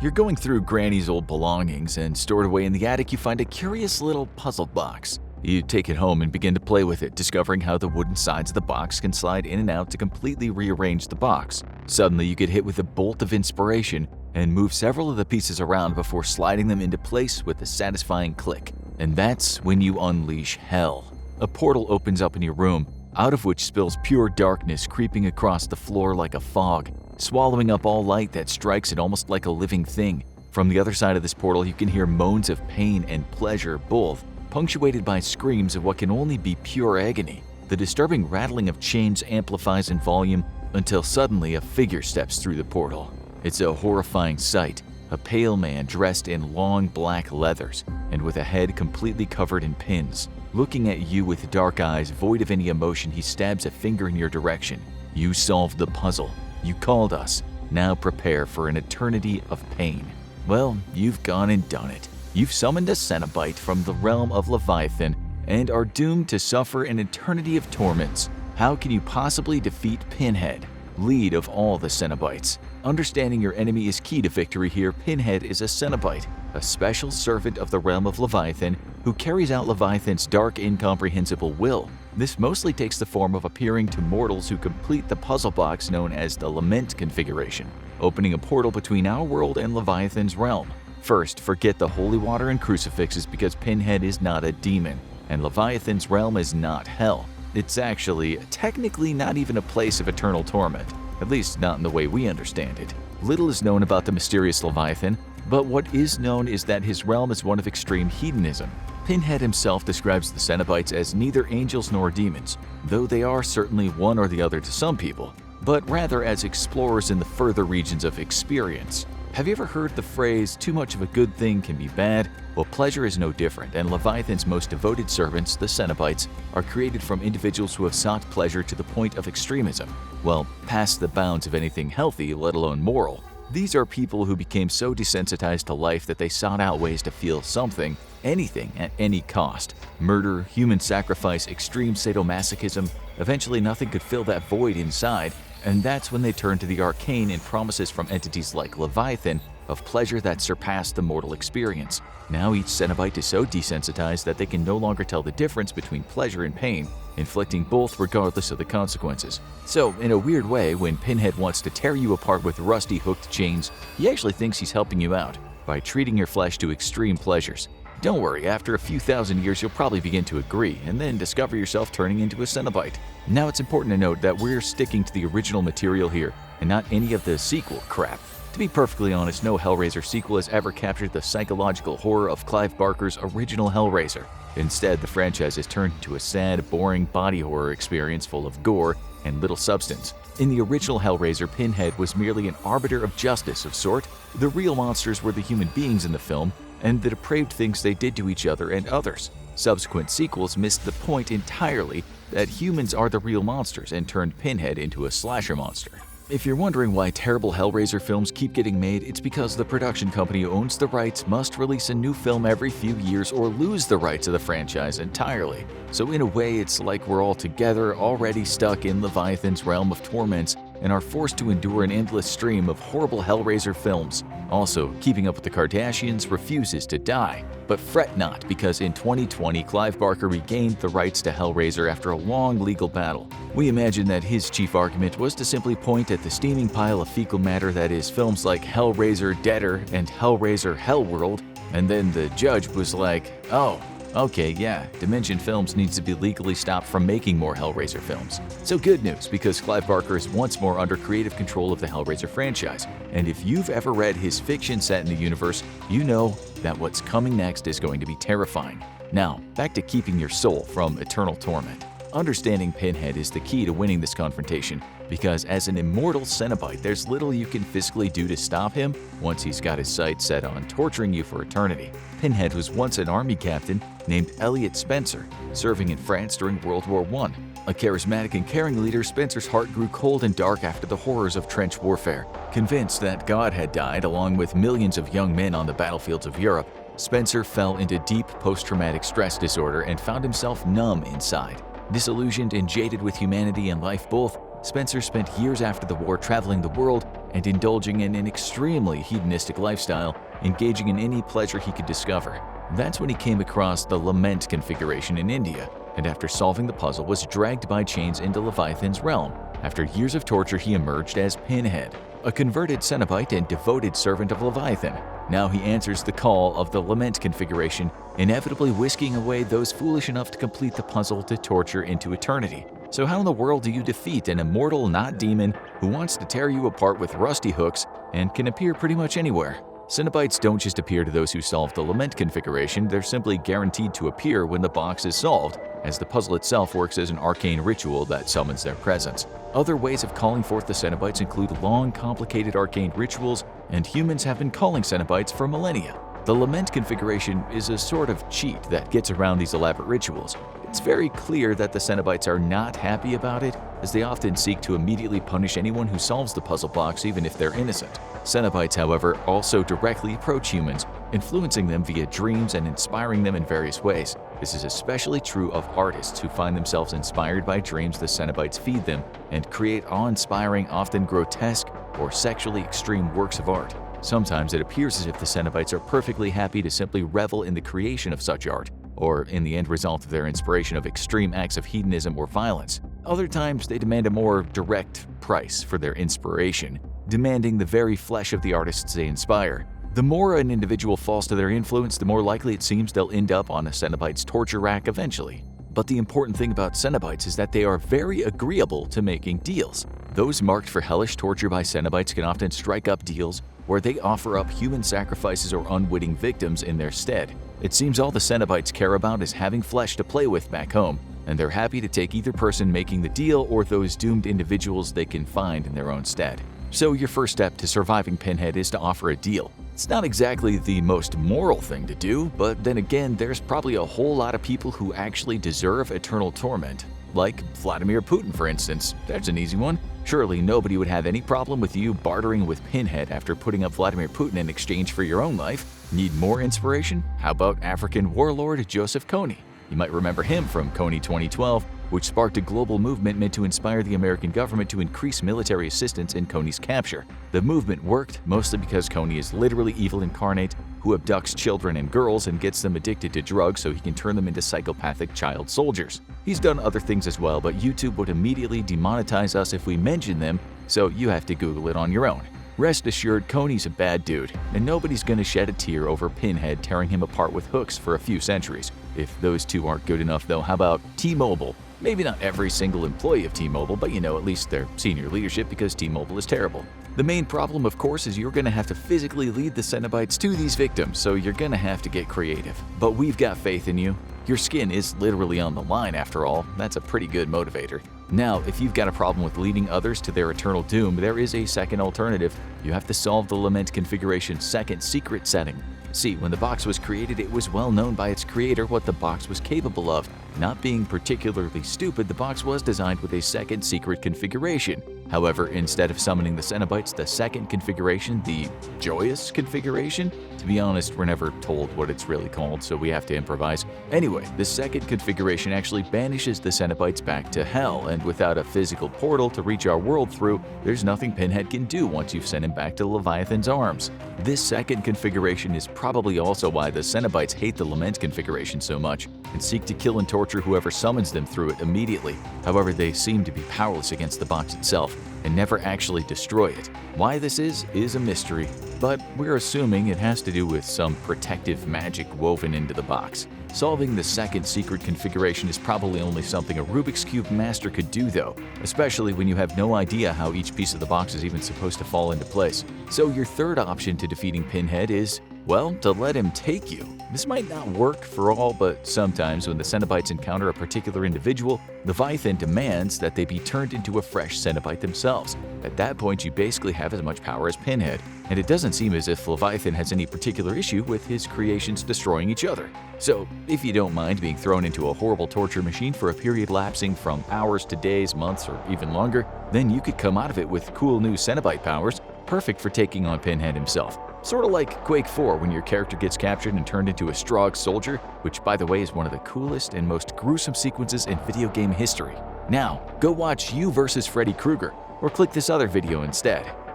You're going through Granny's old belongings, and stored away in the attic you find a curious little puzzle box. You take it home and begin to play with it, discovering how the wooden sides of the box can slide in and out to completely rearrange the box. Suddenly you get hit with a bolt of inspiration and move several of the pieces around before sliding them into place with a satisfying click. And that's when you unleash hell. A portal opens up in your room, out of which spills pure darkness creeping across the floor like a fog, swallowing up all light that strikes it almost like a living thing. From the other side of this portal you can hear moans of pain and pleasure, both punctuated by screams of what can only be pure agony. The disturbing rattling of chains amplifies in volume until suddenly a figure steps through the portal. It's a horrifying sight, a pale man dressed in long black leathers and with a head completely covered in pins. Looking at you with dark eyes void of any emotion, he stabs a finger in your direction. You solved the puzzle. You called us. Now prepare for an eternity of pain. Well, you've gone and done it. You've summoned a Cenobite from the realm of Leviathan and are doomed to suffer an eternity of torments. How can you possibly defeat Pinhead, lead of all the Cenobites? Understanding your enemy is key to victory here. Pinhead is a Cenobite, a special servant of the realm of Leviathan who carries out Leviathan's dark, incomprehensible will. This mostly takes the form of appearing to mortals who complete the puzzle box known as the Lament configuration, opening a portal between our world and Leviathan's realm. First, forget the holy water and crucifixes because Pinhead is not a demon, and Leviathan's realm is not hell. It's actually, technically not even a place of eternal torment, at least not in the way we understand it. Little is known about the mysterious Leviathan, but what is known is that his realm is one of extreme hedonism. Pinhead himself describes the Cenobites as neither angels nor demons, though they are certainly one or the other to some people, but rather as explorers in the further regions of experience. Have you ever heard the phrase, too much of a good thing can be bad? Well, pleasure is no different, and Leviathan's most devoted servants, the Cenobites, are created from individuals who have sought pleasure to the point of extremism. Well, past the bounds of anything healthy, let alone moral. These are people who became so desensitized to life that they sought out ways to feel something, anything, at any cost. Murder, human sacrifice, extreme sadomasochism. Eventually nothing could fill that void inside, and that's when they turned to the arcane and promises from entities like Leviathan of pleasure that surpassed the mortal experience. Now each Cenobite is so desensitized that they can no longer tell the difference between pleasure and pain, inflicting both regardless of the consequences. So, in a weird way, when Pinhead wants to tear you apart with rusty hooked chains, he actually thinks he's helping you out by treating your flesh to extreme pleasures. Don't worry, after a few thousand years you'll probably begin to agree, and then discover yourself turning into a Cenobite. Now it's important to note that we're sticking to the original material here, and not any of the sequel crap. To be perfectly honest, no Hellraiser sequel has ever captured the psychological horror of Clive Barker's original Hellraiser. Instead, the franchise has turned into a sad, boring body horror experience full of gore and little substance. In the original Hellraiser, Pinhead was merely an arbiter of justice of sort. The real monsters were the human beings in the film, and the depraved things they did to each other and others. Subsequent sequels missed the point entirely that humans are the real monsters and turned Pinhead into a slasher monster. If you're wondering why terrible Hellraiser films keep getting made, it's because the production company who owns the rights must release a new film every few years or lose the rights of the franchise entirely. So in a way, it's like we're all together, already stuck in Leviathan's realm of torments, and are forced to endure an endless stream of horrible Hellraiser films. Also, Keeping Up with the Kardashians refuses to die. But fret not, because in 2020, Clive Barker regained the rights to Hellraiser after a long legal battle. We imagine that his chief argument was to simply point at the steaming pile of fecal matter that is films like Hellraiser Deader and Hellraiser Hellworld, and then the judge was like, oh, okay, yeah, Dimension Films needs to be legally stopped from making more Hellraiser films. So good news, because Clive Barker is once more under creative control of the Hellraiser franchise. And if you've ever read his fiction set in the universe, you know that what's coming next is going to be terrifying. Now, back to keeping your soul from eternal torment. Understanding Pinhead is the key to winning this confrontation, because as an immortal Cenobite, there's little you can physically do to stop him once he's got his sights set on torturing you for eternity. Pinhead was once an army captain named Elliot Spencer, serving in France during World War I. A charismatic and caring leader, Spencer's heart grew cold and dark after the horrors of trench warfare. Convinced that God had died along with millions of young men on the battlefields of Europe, Spencer fell into deep post-traumatic stress disorder and found himself numb inside. Disillusioned and jaded with humanity and life both, Spencer spent years after the war traveling the world and indulging in an extremely hedonistic lifestyle, engaging in any pleasure he could discover. That's when he came across the Lament configuration in India, and after solving the puzzle was dragged by chains into Leviathan's realm. After years of torture, he emerged as Pinhead, a converted Cenobite and devoted servant of Leviathan. Now he answers the call of the Lament configuration, inevitably whisking away those foolish enough to complete the puzzle to torture into eternity. So how in the world do you defeat an immortal not demon who wants to tear you apart with rusty hooks and can appear pretty much anywhere? Cenobites don't just appear to those who solve the Lament configuration, they're simply guaranteed to appear when the box is solved, as the puzzle itself works as an arcane ritual that summons their presence. Other ways of calling forth the Cenobites include long, complicated arcane rituals, and humans have been calling Cenobites for millennia. The Lament configuration is a sort of cheat that gets around these elaborate rituals. It's very clear that the Cenobites are not happy about it, as they often seek to immediately punish anyone who solves the puzzle box even if they're innocent. Cenobites, however, also directly approach humans, influencing them via dreams and inspiring them in various ways. This is especially true of artists who find themselves inspired by dreams the Cenobites feed them and create awe-inspiring, often grotesque or sexually extreme works of art. Sometimes it appears as if the Cenobites are perfectly happy to simply revel in the creation of such art, or in the end result of their inspiration of extreme acts of hedonism or violence. Other times they demand a more direct price for their inspiration, demanding the very flesh of the artists they inspire. The more an individual falls to their influence, the more likely it seems they'll end up on a Cenobite's torture rack eventually. But the important thing about Cenobites is that they are very agreeable to making deals. Those marked for hellish torture by Cenobites can often strike up deals where they offer up human sacrifices or unwitting victims in their stead. It seems all the Cenobites care about is having flesh to play with back home, and they're happy to take either person making the deal or those doomed individuals they can find in their own stead. So your first step to surviving Pinhead is to offer a deal. It's not exactly the most moral thing to do, but then again, there's probably a whole lot of people who actually deserve eternal torment. Like Vladimir Putin, for instance. That's an easy one. Surely nobody would have any problem with you bartering with Pinhead after putting up Vladimir Putin in exchange for your own life. Need more inspiration? How about African warlord Joseph Kony? You might remember him from Kony 2012, which sparked a global movement meant to inspire the American government to increase military assistance in Kony's capture. The movement worked mostly because Kony is literally evil incarnate who abducts children and girls and gets them addicted to drugs so he can turn them into psychopathic child soldiers. He's done other things as well, but YouTube would immediately demonetize us if we mention them, so you have to Google it on your own. Rest assured, Kony's a bad dude, and nobody's gonna shed a tear over Pinhead tearing him apart with hooks for a few centuries. If those two aren't good enough though, how about T-Mobile? Maybe not every single employee of T-Mobile, but at least their senior leadership, because T-Mobile is terrible. The main problem, of course, is you're gonna have to physically lead the Cenobites to these victims, so you're gonna have to get creative. But we've got faith in you. Your skin is literally on the line after all. That's a pretty good motivator. Now, if you've got a problem with leading others to their eternal doom, there is a second alternative. You have to solve the Lament configuration's second secret setting. See, when the box was created, it was well known by its creator what the box was capable of. Not being particularly stupid, the box was designed with a second secret configuration. However, instead of summoning the Cenobites, the second configuration, the Joyous configuration, to be honest, we're never told what it's really called, so we have to improvise. Anyway, the second configuration actually banishes the Cenobites back to hell, and without a physical portal to reach our world through, there's nothing Pinhead can do once you've sent him back to Leviathan's arms. This second configuration is probably also why the Cenobites hate the Lament configuration so much, and seek to kill and torture whoever summons them through it immediately. However, they seem to be powerless against the box itself, and never actually destroy it. Why this is a mystery, but we're assuming it has to do with some protective magic woven into the box. Solving the second secret configuration is probably only something a Rubik's Cube master could do though, especially when you have no idea how each piece of the box is even supposed to fall into place. So your third option to defeating Pinhead is, well, to let him take you. This might not work for all, but sometimes when the Cenobites encounter a particular individual, Leviathan demands that they be turned into a fresh Cenobite themselves. At that point, you basically have as much power as Pinhead, and it doesn't seem as if Leviathan has any particular issue with his creations destroying each other. So, if you don't mind being thrown into a horrible torture machine for a period lapsing from hours to days, months, or even longer, then you could come out of it with cool new Cenobite powers, perfect for taking on Pinhead himself. Sort of like Quake 4 when your character gets captured and turned into a Strogg soldier, which by the way is one of the coolest and most gruesome sequences in video game history. Now, go watch You vs. Freddy Krueger, or click this other video instead.